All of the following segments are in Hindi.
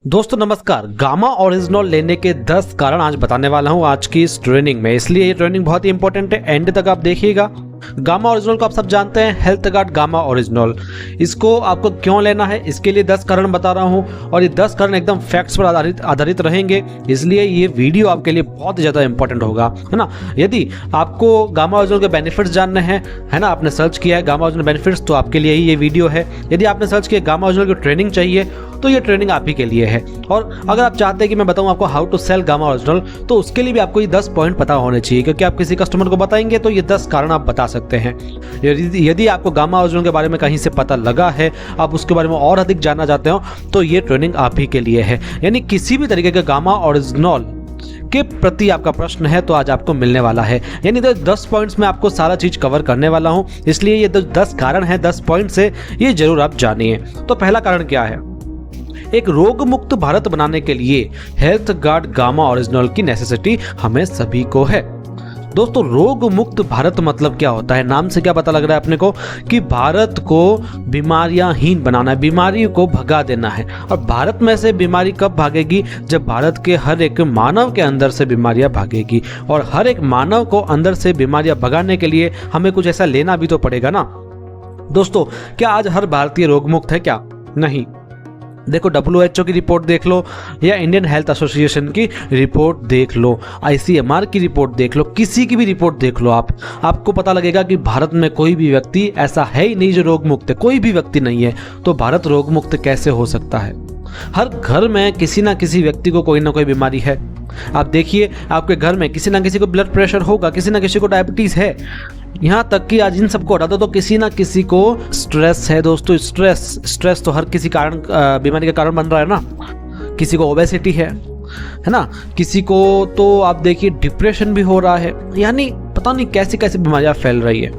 दोस्तों नमस्कार। गामा ओरिजिनल लेने के 10 कारण आज बताने वाला हूं आज की इस ट्रेनिंग में, इसलिए ये ट्रेनिंग बहुत ही इंपॉर्टेंट है, एंड तक आप देखिएगा। गामा ओरिजिनल को आप सब जानते हैं, हेल्थ गार्ड गामा ओरिजिनल। इसको आपको क्यों लेना है, इसके लिए 10 कारण बता रहा हूं, और ये 10 कारण एकदम फैक्ट्स पर आधारित रहेंगे, इसलिए ये वीडियो आपके लिए बहुत ज़्यादा इंपॉर्टेंट होगा, है ना। यदि आपको गामा ओरिजिनल के बेनिफिट्स जानने हैं, है ना, आपने सर्च किया है गामा ओरिजिनल बेनिफिट्स, तो आपके लिए ही ये वीडियो है। यदि आपने सर्च किया गामा ओरिजिनल की ट्रेनिंग चाहिए, तो ये ट्रेनिंग आप ही के लिए है। और अगर आप चाहते हैं कि मैं बताऊं आपको how to sell Gama Original, तो उसके लिए भी आपको ये 10 पॉइंट पता होने चाहिए, क्योंकि आप किसी कस्टमर को बताएंगे तो ये 10 कारण आप बता सकते हैं। यदि आपको गामा ओरिजिनल के बारे में कहीं से पता लगा है, आप उसके बारे में और अधिक जानना चाहते हो, तो ये ट्रेनिंग आप ही के लिए है। यानी किसी भी तरीके का गामा ओरिजिनल के प्रति आपका प्रश्न है तो आज आपको मिलने वाला है। यानी 10 पॉइंट्स में आपको सारा चीज कवर करने वाला हूं, इसलिए ये 10 कारण है, 10 पॉइंट से ये जरूर आप जानिए। तो पहला कारण क्या है? एक रोग मुक्त भारत बनाने के लिए हेल्थ गार्ड गामा ओरिजिनल की नेसेसिटी हमें सभी को है। दोस्तों, रोग मुक्त भारत मतलब क्या होता है? नाम से क्या पता लग रहा है अपने को कि भारत को बीमारियां हीन बनाना है, बीमारी को भगा देना है। और भारत में से बीमारी कब भागेगी? जब भारत के हर एक मानव के अंदर से बीमारियां भागेगी। और हर एक मानव को अंदर से बीमारियां भगाने के लिए हमें कुछ ऐसा लेना भी तो पड़ेगा ना। दोस्तों, क्या आज हर भारतीय रोग मुक्त है? क्या नहीं। देखो, WHO की रिपोर्ट देख लो, या इंडियन हेल्थ एसोसिएशन की रिपोर्ट देख लो, ICMR की रिपोर्ट देख लो, किसी की भी रिपोर्ट देख लो, आपको पता लगेगा कि भारत में कोई भी व्यक्ति ऐसा है ही नहीं जो रोग मुक्त है। कोई भी व्यक्ति नहीं है, तो भारत रोग मुक्त कैसे हो सकता है? हर घर में किसी ना किसी व्यक्ति को कोई ना कोई बीमारी है। आप देखिए, आपके घर में किसी ना किसी को ब्लड प्रेशर होगा, किसी ना किसी को डायबिटीज है, यहाँ तक कि आज इन सबको हटा दो तो किसी ना किसी को स्ट्रेस है। दोस्तों, स्ट्रेस तो हर किसी कारण बीमारी का कारण बन रहा है ना। किसी को ओबेसिटी है ना, किसी को तो आप देखिए डिप्रेशन भी हो रहा है। यानी पता नहीं कैसी कैसी बीमारियां फैल रही है।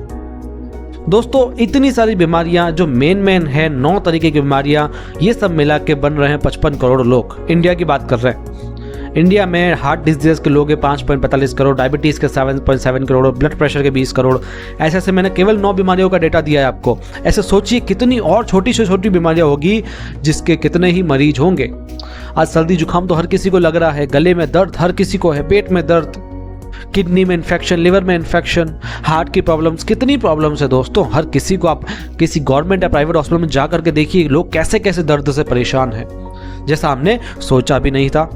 दोस्तों, इतनी सारी बीमारियां जो मेन है, 9 तरीके की बीमारियां, ये सब मिला के बन रहे हैं 55 करोड़ लोग। इंडिया की बात कर रहे हैं। इंडिया में हार्ट डिजीज के लोग 5.45 करोड़, डायबिटीज़ के 7.7 करोड़, ब्लड प्रेशर के 20 करोड़। ऐसे मैंने केवल 9 बीमारियों का डेटा दिया है आपको। ऐसे सोचिए कितनी और छोटी से छोटी बीमारियां होगी जिसके कितने ही मरीज होंगे। आज सर्दी जुकाम तो हर किसी को लग रहा है, गले में दर्द हर किसी को है, पेट में दर्द, किडनी में इन्फेक्शन, लिवर में इन्फेक्शन, हार्ट की प्रॉब्लम्स, कितनी प्रॉब्लम्स है दोस्तों हर किसी को। आप किसी गवर्नमेंट या प्राइवेट हॉस्पिटल में जा करके देखिए, लोग कैसे कैसे दर्द से परेशान हैं, जैसा हमने सोचा भी नहीं था।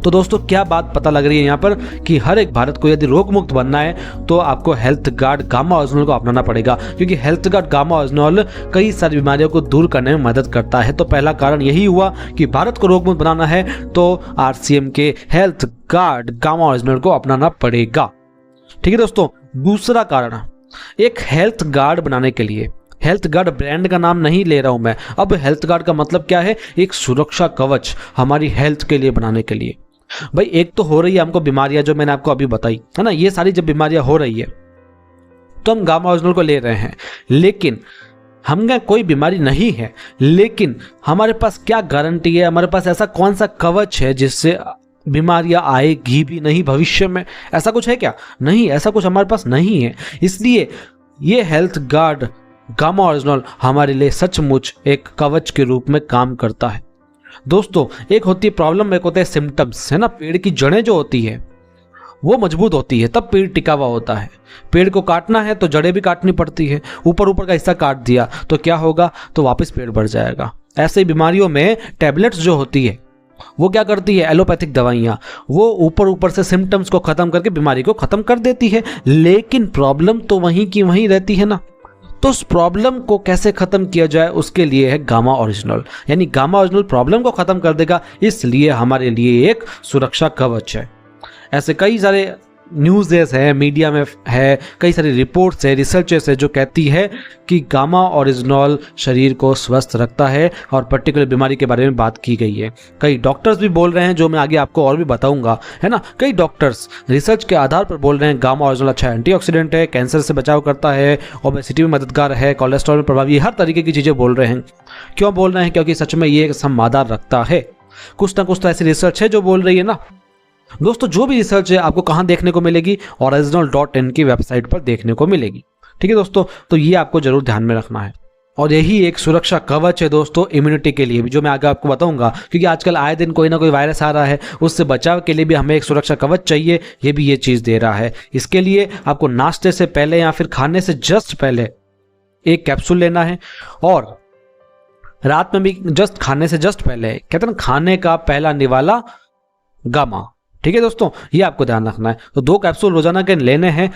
तो दोस्तों, क्या बात पता लग रही है यहाँ पर कि हर एक भारत को यदि रोग मुक्त बनना है तो आपको हेल्थ गार्ड गामा ओरिजिनल को अपनाना पड़ेगा, क्योंकि हेल्थ गार्ड गामा ओरिजिनल कई सारी बीमारियों को दूर करने में मदद करता है। तो पहला कारण यही हुआ कि भारत को रोग मुक्त बनाना है तो RCM के हेल्थ गार्ड गामा ओरिजिनल को अपनाना पड़ेगा। ठीक है दोस्तों, दूसरा कारण, एक हेल्थ गार्ड बनाने के लिए, हेल्थ गार्ड ब्रांड का नाम नहीं ले रहा हूं मैं। अब हेल्थ गार्ड का मतलब क्या है? एक सुरक्षा कवच हमारी हेल्थ के लिए बनाने के लिए। भाई, एक तो हो रही है हमको बीमारियां जो मैंने आपको अभी बताई, है ना। ये सारी जब बीमारियां हो रही है तो हम गामा ओरिजिनल को ले रहे हैं, लेकिन हमें कोई बीमारी नहीं है, लेकिन हमारे पास क्या गारंटी है, हमारे पास ऐसा कौन सा कवच है जिससे बीमारियां आएगी भी नहीं भविष्य में? ऐसा कुछ है क्या? नहीं, ऐसा कुछ हमारे पास नहीं है। इसलिए ये हेल्थ गार्ड गामा ओरिजिनल हमारे लिए सचमुच एक कवच के रूप में काम करता है। दोस्तों, एक होती है प्रॉब्लम, एक होते हैं सिम्टम्स, है ना। पेड़ की जड़ें जो होती है वो मजबूत होती है, तब पेड़ टिका हुआ होता है। पेड़ को काटना है तो जड़ें भी काटनी पड़ती है। ऊपर का हिस्सा काट दिया तो क्या होगा? तो वापस पेड़ बढ़ जाएगा। ऐसे ही बीमारियों में टैबलेट्स जो होती है वो क्या करती है? एलोपैथिक दवाइयाँ, वो ऊपर से सिम्टम्स को खत्म करके बीमारी को खत्म कर देती है, लेकिन प्रॉब्लम तो वहीं की वहीं रहती है ना। तो उस प्रॉब्लम को कैसे खत्म किया जाए, उसके लिए है गामा ओरिजिनल। यानी गामा ओरिजिनल प्रॉब्लम को खत्म कर देगा, इसलिए हमारे लिए एक सुरक्षा कवच है। ऐसे कई सारे न्यूज़ेस है, मीडिया में है, कई सारी रिपोर्ट्स है, रिसर्चेस है जो कहती है कि गामा ओरिजिनल शरीर को स्वस्थ रखता है, और पर्टिकुलर बीमारी के बारे में बात की गई है। कई डॉक्टर्स भी बोल रहे हैं, जो मैं आगे आपको और भी बताऊंगा, है ना। कई डॉक्टर्स रिसर्च के आधार पर बोल रहे हैं गामा ओरिजिनल अच्छा एंटीऑक्सीडेंट है, कैंसर से बचाव करता है, ओबेसिटी में मददगार है, कोलेस्ट्रॉल में प्रभावी, हर तरीके की चीज़ें बोल रहे हैं। क्यों बोल रहे हैं? क्योंकि सच में ये समाधान रखता है। कुछ ना कुछ तो ऐसी रिसर्च है जो बोल रही है ना। दोस्तों, जो भी रिसर्च है आपको कहां देखने को मिलेगी? original.in की वेबसाइट पर देखने को मिलेगी। ठीक है दोस्तों, तो ये आपको जरूर ध्यान में रखना है। और यही एक सुरक्षा कवच है दोस्तों इम्यूनिटी के लिए भी, जो मैं आगे आपको बताऊंगा, क्योंकि आजकल आए दिन कोई ना कोई वायरस आ रहा है, उससे बचाव के लिए भी हमें एक सुरक्षा कवच चाहिए, ये भी ये चीज़ दे रहा है। इसके लिए आपको नाश्ते से पहले या फिर खाने से जस्ट पहले एक कैप्सूल लेना है, और रात में भी जस्ट खाने से जस्ट पहले, कहते हैं ना खाने का पहला निवाला गामा। ठीक है दोस्तों, ये आपको ध्यान रखना है। तो 2 कैप्सूल रोजाना के लेने हैं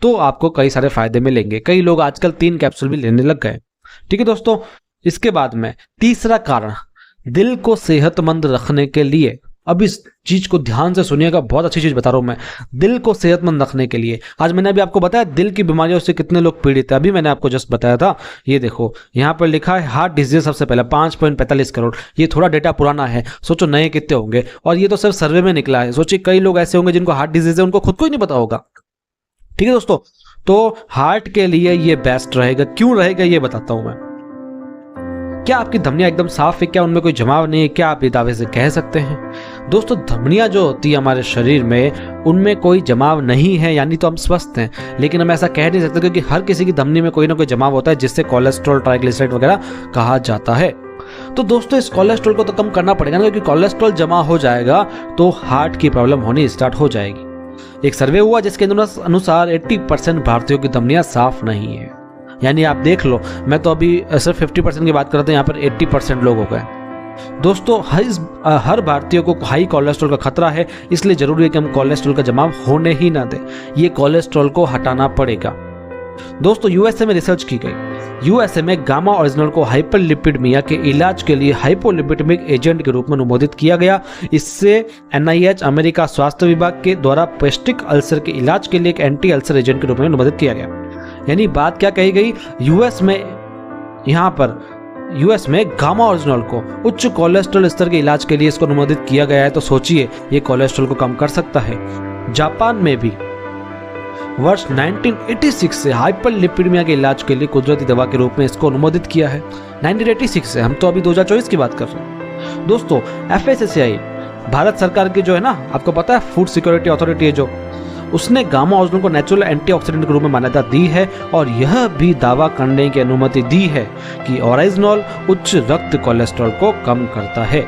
तो आपको कई सारे फायदे मिलेंगे। कई लोग आजकल 3 कैप्सूल भी लेने लग गए। ठीक है दोस्तों, इसके बाद में तीसरा कारण, दिल को सेहतमंद रखने के लिए। अब इस चीज को ध्यान से सुनिएगा, बहुत अच्छी चीज बता रहा हूं मैं। दिल को सेहतमंद रखने के लिए आज मैंने अभी आपको बताया दिल की बीमारियों से कितने लोग पीड़ित है, अभी मैंने आपको जस्ट बताया था। ये देखो यहाँ पर लिखा है हार्ट डिजीज सबसे पहले 5.45 करोड़। ये थोड़ा डेटा पुराना है, सोचो नए कितने होंगे, और ये तो सिर्फ सर्वे में निकला है। सोचिए कई लोग ऐसे होंगे जिनको हार्ट डिजीज है, उनको खुद को ही नहीं पता होगा। ठीक है दोस्तों, तो हार्ट के लिए ये बेस्ट रहेगा। क्यों रहेगा ये बताता हूं मैं। क्या आपकी धमनियां एकदम साफ है? क्या उनमें कोई जमाव नहीं है? क्या आप ये दावे से कह सकते हैं? दोस्तों धमनियां जो होती है हमारे शरीर में, उनमें कोई जमाव नहीं है, यानी तो हम स्वस्थ हैं। लेकिन हम ऐसा कह नहीं सकते, क्योंकि हर किसी की धमनी में कोई ना कोई जमाव होता है, जिससे कोलेस्ट्रॉल, ट्राइग्लिसराइड वगैरह कहा जाता है। तो दोस्तों इस कोलेस्ट्रॉल को तो कम करना पड़ेगा ना, क्योंकि कोलेस्ट्रॉल जमा हो जाएगा तो हार्ट की प्रॉब्लम होनी स्टार्ट हो जाएगी। एक सर्वे हुआ जिसके अनुसार 80% भारतीयों की धमनियां साफ नहीं है। यानी आप देख लो, मैं तो अभी सिर्फ 50% की बात करते हैं, यहाँ पर 80% लोग हो गए। दोस्तों हर भारतीय को हाई कोलेस्ट्रॉल का खतरा है, इसलिए जरूरी है कि हम कोलेस्ट्रॉल का जमाव होने ही ना दें। ये कोलेस्ट्रॉल को हटाना पड़ेगा। दोस्तों यूएसए में रिसर्च की गई। यूएसए में गामा ओरिजिनल को हाइपरलिपिडेमिया के इलाज के लिए हाइपोलिपिडेमिक एजेंट के रूप में अनुमोदित किया गया। इससे एनआईएच अमेरिका स्वास्थ्य विभाग के द्वारा पेस्टिक अल्सर के इलाज के लिए एक एंटी अल्सर एजेंट के रूप में अनुमोदित किया गया। यानी बात क्या कही गई, यूएस में गामा ओरिजिनल को उच्च कोलेस्ट्रॉल स्तर के इलाज के लिए इसको अनुमोदित किया गया है। तो सोचिए ये कोलेस्ट्रॉल को कम कर सकता है। जापान में भी वर्ष 1986 से हाइपरलिपिडेमिया के इलाज के लिए कुदरती दवा के रूप में इसको अनुमोदित किया है। 1986 से, हम तो अभी 2024 की बात कर रहे हैं। दोस्तों FSSAI भारत सरकार की जो है ना, आपको पता है फूड सिक्योरिटी अथॉरिटी है जो, उसने गामा ओरिजिनल को नेचुरल एंटीऑक्सीडेंट के रूप में मान्यता दी है, और यह भी दावा करने की अनुमति दी है कि ओरिजिनल उच्च रक्त कोलेस्ट्रॉल को कम करता है।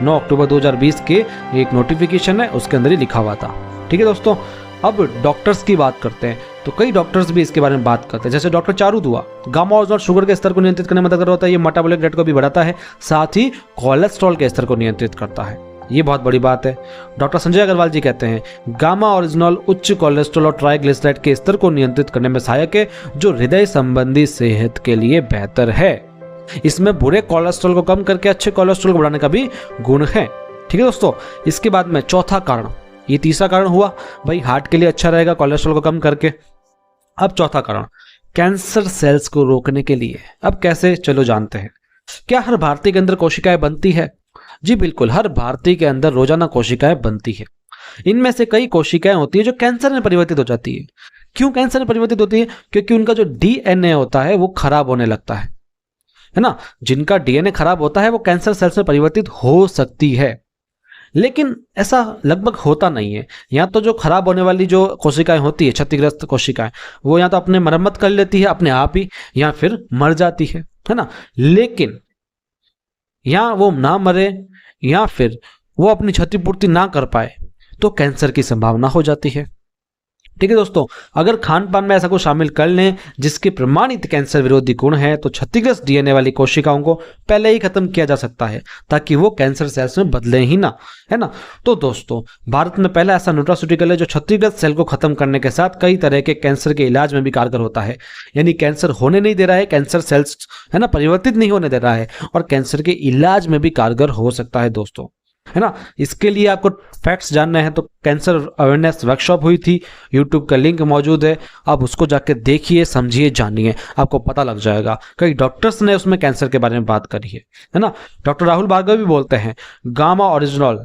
9 अक्टूबर 2020 के एक नोटिफिकेशन है, उसके अंदर ही लिखा हुआ था। ठीक है दोस्तों, अब डॉक्टर्स की बात करते हैं। तो कई डॉक्टर्स भी इसके बारे में बात करते हैं, जैसे डॉक्टर चारू दुआ। गामा ओरिजिनल शुगर के स्तर को नियंत्रित करने में मदद करता है, ये मेटाबॉलिक रेट को भी बढ़ाता है, साथ ही कोलेस्ट्रॉल के स्तर को नियंत्रित करता है। ये बहुत बड़ी बात है। डॉक्टर संजय अग्रवाल जी कहते हैं गामा ओरिजिनल उच्च कोलेस्ट्रॉल और ट्राइग्लिसराइड के स्तर को नियंत्रित करने में सहायक है, जो हृदय संबंधी सेहत के लिए बेहतर है। इसमें बुरे कोलेस्ट्रॉल को कम करके अच्छे कोलेस्ट्रॉल को बढ़ाने का भी गुण है। ठीक है दोस्तों, इसके बाद में चौथा कारण, ये तीसरा कारण हुआ भाई हार्ट के लिए अच्छा रहेगा कोलेस्ट्रॉल को कम करके। अब चौथा कारण, कैंसर सेल्स को रोकने के लिए। अब कैसे, चलो जानते हैं। क्या हर भारतीय के अंदर कोशिकाएं बनती है? जी बिल्कुल, हर भारतीय के अंदर रोजाना कोशिकाएं बनती है। इनमें से कई कोशिकाएं होती है जो कैंसर में परिवर्तित हो जाती है। क्यों कैंसर में परिवर्तित होती है? क्योंकि उनका जो डीएनए होता है वो खराब होने लगता है ना। जिनका डीएनए खराब होता है वो कैंसर सेल्स में परिवर्तित हो सकती है, लेकिन ऐसा लगभग होता नहीं है। या तो जो खराब होने वाली जो कोशिकाएं होती है, क्षतिग्रस्त कोशिकाएं, वो या तो अपने मरम्मत कर लेती है अपने आप ही, या फिर मर जाती है ना। लेकिन या वो ना मरे या फिर वो अपनी क्षतिपूर्ति ना कर पाए तो कैंसर की संभावना हो जाती है। ठीक है दोस्तों, अगर खान पान में ऐसा कुछ शामिल कर लें जिसके प्रमाणित कैंसर विरोधी गुण है, तो क्षतिग्रस्त डीएनए वाली कोशिकाओं को पहले ही खत्म किया जा सकता है, ताकि वो कैंसर सेल्स में बदले ही ना, है ना। तो दोस्तों भारत में पहला ऐसा न्यूट्रास्यूटिकल है जो क्षतिग्रस्त सेल को खत्म करने के साथ कई तरह के कैंसर के इलाज में भी कारगर होता है। यानी कैंसर होने नहीं दे रहा है, कैंसर सेल्स है ना परिवर्तित नहीं होने दे रहा है, और कैंसर के इलाज में भी कारगर हो सकता है दोस्तों, है ना। इसके लिए आपको फैक्ट्स जानना है तो कैंसर अवेयरनेस वर्कशॉप हुई थी, यूट्यूब का लिंक मौजूद है, आप उसको जाके देखिए, समझिए, जानिए, आपको पता लग जाएगा। कई डॉक्टर्स ने उसमें कैंसर के बारे में बात करी है ना। डॉक्टर राहुल भार्गव भी बोलते हैं गामा ओरिजिनल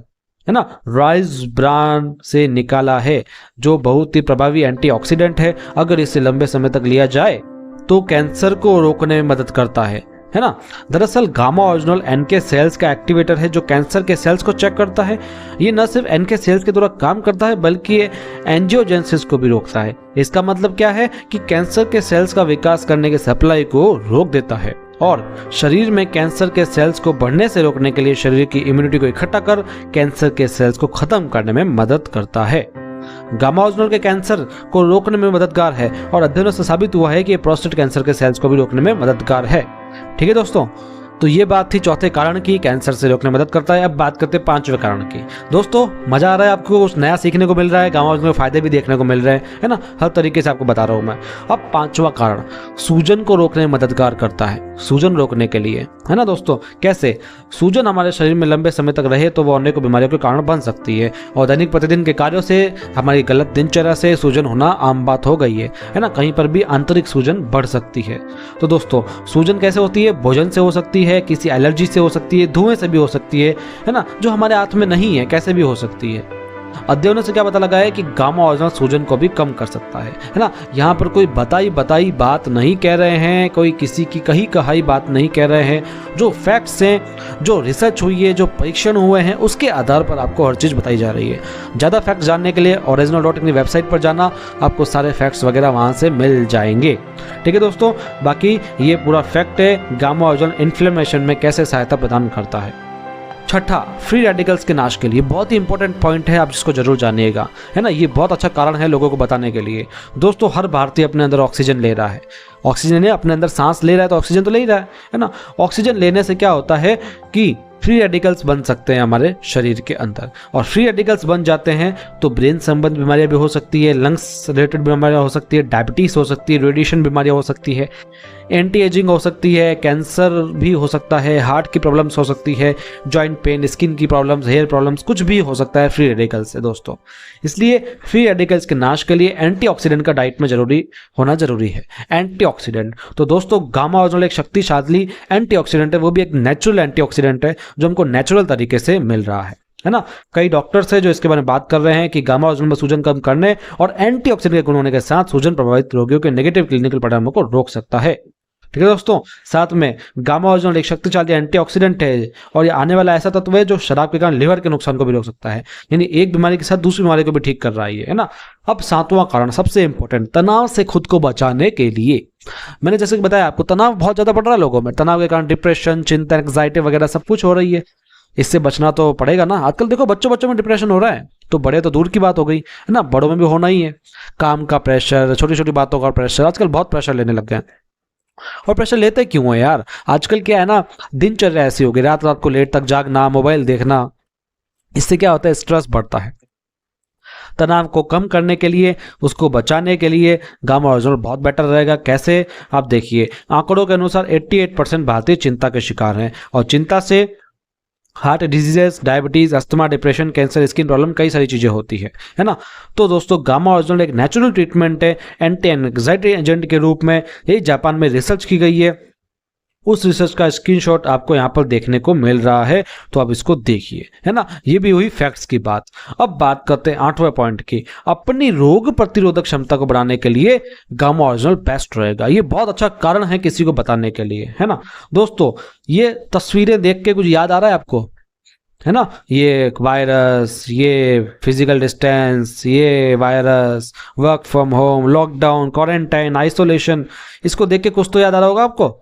है ना राइज ब्रांड से निकाला है, जो बहुत ही प्रभावी एंटीऑक्सीडेंट है। अगर इसे लंबे समय तक लिया जाए तो कैंसर को रोकने में मदद करता है ना। दरअसल गामा ओरिजिनल एनके सेल्स का एक्टिवेटर है जो कैंसर के सेल्स को चेक करता है। ये न सिर्फ एनके सेल्स के द्वारा काम करता है बल्कि ये एंजियोजेनेसिस को भी रोकता है। इसका मतलब क्या है कि कैंसर के सेल्स का विकास करने के सप्लाई को रोक देता है। और शरीर में कैंसर के सेल्स को बढ़ने से रोकने के लिए शरीर की इम्यूनिटी को इकट्ठा कर कैंसर के सेल्स को खत्म करने में मदद करता है। गामा ओरिजिनल के कैंसर को रोकने में मददगार है और अध्ययनों से साबित हुआ है कि ये प्रोस्टेट कैंसर के सेल्स को भी रोकने में मददगार है। ठीक है दोस्तों, तो ये बात थी चौथे कारण की कैंसर से रोकने में मदद करता है। अब बात करते हैं पांचवें कारण की। दोस्तों मजा आ रहा है आपको, कुछ नया सीखने को मिल रहा है, गामा ओरिजिनल के फायदे भी देखने को मिल रहे हैं, है ना, हर तरीके से आपको बता रहा हूं मैं। अब पांचवा कारण सूजन को रोकने में मददगार करता है। सूजन रोकने के लिए, है ना दोस्तों, कैसे? सूजन हमारे शरीर में लंबे समय तक रहे तो वो अनेक बीमारियों के कारण बन सकती है और दैनिक प्रतिदिन के कार्यों से हमारी गलत दिनचर्या से सूजन होना आम बात हो गई है ना। कहीं पर भी आंतरिक सूजन बढ़ सकती है। तो दोस्तों सूजन कैसे होती है? भोजन से हो सकती है, किसी एलर्जी से हो सकती है, धुएं से भी हो सकती है ना, जो हमारे हाथ में नहीं है, कैसे भी हो सकती है। अध्ययनों से क्या पता लगा है कि गामा ओरिजिनल सूजन को भी कम कर सकता है ना। यहाँ पर कोई बताई बात नहीं कह रहे हैं, कोई किसी की कही बात नहीं कह रहे हैं। जो फैक्ट्स हैं, जो रिसर्च हुई है, जो परीक्षण हुए हैं, उसके आधार पर आपको हर चीज़ बताई जा रही है। ज़्यादा फैक्ट जानने के लिए ओरिजिनल.in की वेबसाइट पर जाना, आपको सारे फैक्ट्स वगैरह वहाँ से मिल जाएंगे। ठीक है दोस्तों, बाकी ये पूरा फैक्ट है गामा ओरिजिनल इन्फ्लेमेशन में कैसे सहायता प्रदान करता है। छठा, फ्री रेडिकल्स के नाश के लिए। बहुत ही इंपॉर्टेंट पॉइंट है, आप जिसको जरूर जानिएगा, है ना। ये बहुत अच्छा कारण है लोगों को बताने के लिए। दोस्तों हर भारतीय अपने अंदर ऑक्सीजन ले रहा है, ऑक्सीजन है अपने अंदर, सांस ले रहा है तो ऑक्सीजन तो ले ही रहा है ना। ऑक्सीजन लेने से क्या होता है कि फ्री रेडिकल्स बन सकते हैं हमारे शरीर के अंदर, और फ्री रेडिकल्स बन जाते हैं तो ब्रेन संबंधी बीमारियां भी हो सकती है, लंग्स रिलेटेड बीमारियां हो सकती है, डायबिटीज हो सकती है, रेडिएशन बीमारियां हो सकती है, एंटी एजिंग हो सकती है, कैंसर भी हो सकता है, हार्ट की प्रॉब्लम्स हो सकती है, जॉइंट पेन, स्किन की प्रॉब्लम्स, हेयर प्रॉब्लम्स, कुछ भी हो सकता है फ्री रेडिकल्स से दोस्तों। इसलिए फ्री रेडिकल्स के नाश के लिए एंटीऑक्सीडेंट का डाइट में होना जरूरी है। एंटीऑक्सीडेंट, तो दोस्तों गामा ओरिजिनल एक शक्तिशाली एंटीऑक्सीडेंट है, वो भी एक नेचुरल एंटीऑक्सीडेंट है जो हमको नेचुरल तरीके से मिल रहा है ना। कई डॉक्टर्स है जो इसके बारे में बात कर रहे हैं कि गामा ओरिजिनल में सूजन कम करने और एंटीऑक्सीडेंट के गुण होने के साथ सूजन प्रभावित रोगियों के नेगेटिव क्लिनिकल परिणामों को रोक सकता है। ठीक है दोस्तों, साथ में गामा ओरिजिनल एक शक्तिशाली एंटीऑक्सीडेंट है और ये आने वाला ऐसा तत्व है जो शराब के कारण लिवर के नुकसान को भी रोक सकता है, यानी एक बीमारी के साथ दूसरी बीमारी को भी ठीक कर रहा है ना। अब सातवां कारण, सबसे इंपॉर्टेंट, तनाव से खुद को बचाने के लिए। मैंने जैसे कि बताया आपको, तनाव बहुत ज्यादा बढ़ रहा है लोगों में, तनाव के कारण डिप्रेशन, चिंता, एंग्जाइटी वगैरह सब कुछ हो रही है। इससे बचना तो पड़ेगा ना। आजकल देखो बच्चों में डिप्रेशन हो रहा है, तो बड़े तो दूर की बात हो गई, है ना, बड़ों में भी होना ही है। काम का प्रेशर, छोटी छोटी बातों का प्रेशर, आजकल बहुत प्रेशर लेने लग गए। और प्रेशर लेते क्यों है यार? आजकल क्या है ना, दिनचर्या ऐसी हो गई, रात रात को लेट तक जागना, मोबाइल देखना, इससे क्या होता है, स्ट्रेस बढ़ता है। तनाव को कम करने के लिए, उसको बचाने के लिए गामा ओरिजिनल बहुत बेटर रहेगा। कैसे? आप देखिए, आंकड़ों के अनुसार 88% भारतीय चिंता के शिकार हैं और चिंता से heart diseases, diabetes, asthma, depression, cancer, skin problem, कई सारी चीजें होती है ना। तो दोस्तों गामा ओरिजिनल एक नेचुरल ट्रीटमेंट है एंटी एंग्जाइटी एजेंट के रूप में। ये जापान में रिसर्च की गई है, उस रिसर्च का स्क्रीनशॉट आपको यहाँ पर देखने को मिल रहा है, तो आप इसको देखिए, है ना। ये भी हुई फैक्ट्स की बात। अब बात करते हैं 8वें पॉइंट की। अपनी रोग प्रतिरोधक क्षमता को बढ़ाने के लिए गामा ओरिजिनल बेस्ट रहेगा। ये बहुत अच्छा कारण है किसी को बताने के लिए, है ना। दोस्तों ये तस्वीरें देख के कुछ याद आ रहा है आपको, है ना? ये वायरस, ये फिजिकल डिस्टेंस, ये virus, work from home, lockdown, quarantine, isolation, इसको देख के कुछ तो याद आ रहा होगा आपको,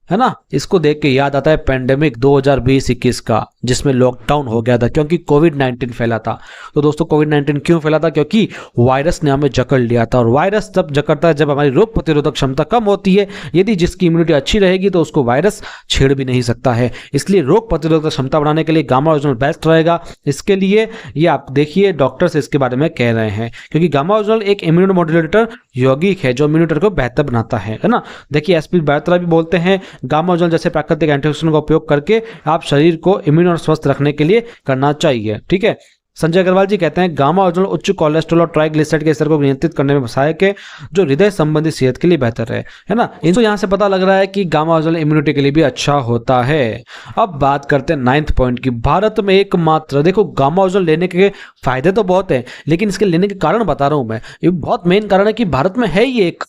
है ना। इसको देख के याद आता है पेंडेमिक 2020-21 का, जिसमें लॉकडाउन हो गया था क्योंकि कोविड-19 फैला था। तो दोस्तों कोविड-19 क्यों फैला था? क्योंकि वायरस ने हमें जकड़ लिया था, और वायरस तब जकड़ता है जब हमारी रोग प्रतिरोधक क्षमता कम होती है। यदि जिसकी इम्यूनिटी अच्छी रहेगी तो उसको वायरस छेड़ भी नहीं सकता है। इसलिए रोग प्रतिरोधक क्षमता बढ़ाने के लिए गामा ओरिजिनल बेस्ट रहेगा। इसके लिए ये आप देखिए, डॉक्टर्स इसके बारे में कह रहे हैं, क्योंकि गामा ओरिजिनल एक इम्यूनोमोड्यूलेटर यौगिक है जो इम्यूनिटी को बेहतर बनाता है ना। देखिए एसपी बायोत्रा भी बोलते हैं, गामा ओरिजिनल जैसे प्राकृतिक एंटीऑक्सीडेंट का उपयोग करके आप शरीर को इम्यून और स्वस्थ रखने के लिए करना चाहिए। ठीक है। संजय अग्रवाल जी कहते हैं गामा ओरिजिनल उच्च कोलेस्ट्रॉल और ट्राइग्लिसराइड के स्तर को नियंत्रित करने में सहायक है, जो हृदय संबंधी सेहत के लिए बेहतर है ना। इनको यहाँ से पता लग रहा है कि गामा ओरिजिनल इम्यूनिटी के लिए भी अच्छा होता है। अब बात करते हैं 9th पॉइंट की। भारत में एकमात्र, देखो गामा ओरिजिनल लेने के फायदे तो बहुत है, लेकिन इसके लेने के कारण बता रहा हूं मैं। ये बहुत मेन कारण है कि भारत में है ही एक,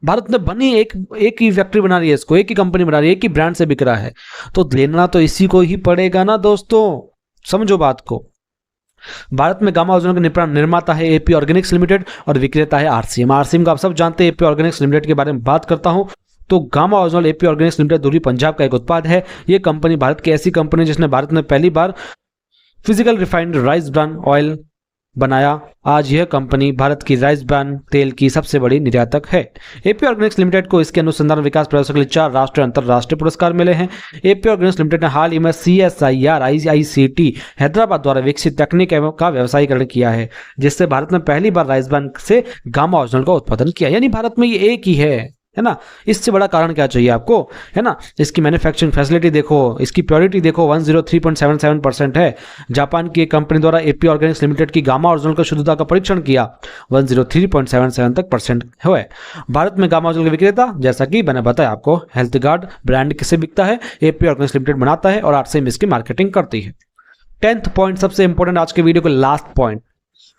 भारत में बनी एक ही फैक्ट्री बना रही है इसको, एक ही कंपनी बना रही है, एक ही ब्रांड से बिक रहा है, तो लेना तो इसी को ही पड़ेगा ना दोस्तों। समझो बात को। भारत में गामा ओरिजिनल का निर्माता है एपी ऑर्गेनिक्स लिमिटेड और विक्रेता है आरसीएम। आरसीएम का आप सब जानते हैं। एपी ऑर्गेनिक्स लिमिटेड के बारे में बात करता हूं तो gamma original AP Organics limited दूरी पंजाब का एक उत्पाद है। ये कंपनी भारत की ऐसी कंपनी जिसने भारत में पहली बार physical refined rice bran oil बनाया। आज यह कंपनी भारत की राइस ब्रान तेल की सबसे बड़ी निर्यातक है। एपी ऑर्गेनिक्स लिमिटेड को इसके अनुसंधान विकास प्रयासों के लिए 4 राष्ट्रीय और अंतरराष्ट्रीय पुरस्कार मिले हैं। एपी ऑर्गेनिक्स लिमिटेड ने हाल ही में CSIR IICT हैदराबाद द्वारा विकसित तकनीक का व्यवसायीकरण किया है, जिससे भारत में पहली बार राइस ब्रान से गामा ओरिजिनल का उत्पादन किया। यानी भारत में ये एक ही है ना। इससे बड़ा कारण क्या चाहिए आपको, है ना। इसकी मैन्युफैक्चरिंग फैसिलिटी देखो, इसकी प्योरिटी देखो 103.77% है। जापान की एक कंपनी द्वारा एपी ऑर्गेनिक्स लिमिटेड की गामा ओरिजिनल का शुद्धता का परीक्षण किया, 103.77 तक परसेंट हुए। भारत में गामा ओरिजिनल के विक्रेता, जैसा कि मैंने बताया आपको, हेल्थ गार्ड ब्रांड किसे बिकता है, एपी ऑर्गेनिक्स लिमिटेड बनाता है और 8 से इसकी मार्केटिंग करती है। 10th पॉइंट, सबसे इंपॉर्टेंट आज के वीडियो का लास्ट पॉइंट,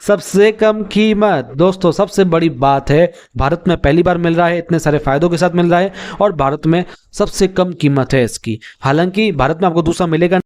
सबसे कम कीमत। दोस्तों सबसे बड़ी बात है, भारत में पहली बार मिल रहा है, इतने सारे फायदों के साथ मिल रहा है और भारत में सबसे कम कीमत है इसकी। हालांकि भारत में आपको दूसरा मिलेगा